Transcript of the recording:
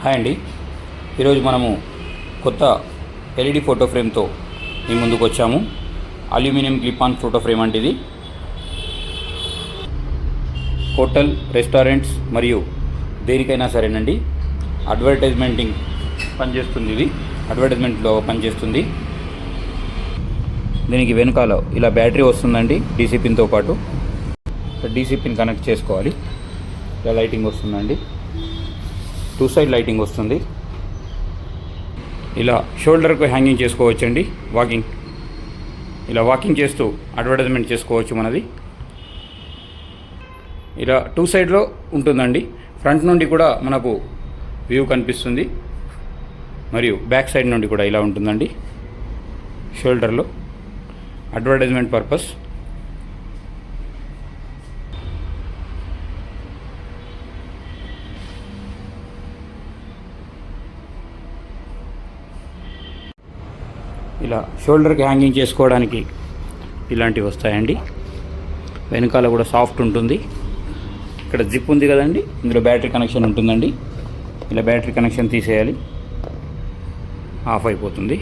Hi అండి. ఈరోజు మనము కొత్త ఎల్ఈడి ఫోటో ఫ్రేమ్తో మీ ముందుకు వచ్చాము. Aluminium clip on photo frame అంటే ఇది హోటల్, రెస్టారెంట్స్ మరియు దేనికైనా సరేనండి అడ్వర్టైజ్మెంటింగ్ పనిచేస్తుంది. ఇది అడ్వర్టైజ్మెంట్లో పనిచేస్తుంది. దీనికి వెనుకాల ఇలా బ్యాటరీ వస్తుందండి. డీసీ పిన్తో పాటు డీసీ పిన్ కనెక్ట్ చేసుకోవాలి. ఇలా లైటింగ్ వస్తుందండి. 2 సైడ్ లైటింగ్ వస్తుంది. ఇలా షోల్డర్కు హ్యాంగింగ్ చేసుకోవచ్చండి. వాకింగ్ చేస్తూ అడ్వర్టైజ్మెంట్ చేసుకోవచ్చు. మనది ఇలా 2 సైడ్లో ఉంటుందండి. ఫ్రంట్ నుండి కూడా మనకు వ్యూ కనిపిస్తుంది మరియు బ్యాక్ సైడ్ నుండి కూడా ఇలా ఉంటుందండి. షోల్డర్లో అడ్వర్టైజ్మెంట్ పర్పస్. ఇలా షోల్డర్కి హ్యాంగింగ్ చేసుకోవడానికి ఇలాంటివి వస్తాయండి. వెనకాల కూడా సాఫ్ట్ ఉంటుంది. ఇక్కడ జిప్ ఉంది కదండి, ఇందులో బ్యాటరీ కనెక్షన్ ఉంటుందండి. ఇలా బ్యాటరీ కనెక్షన్ తీసేయాలి, ఆఫ్ అయిపోతుంది.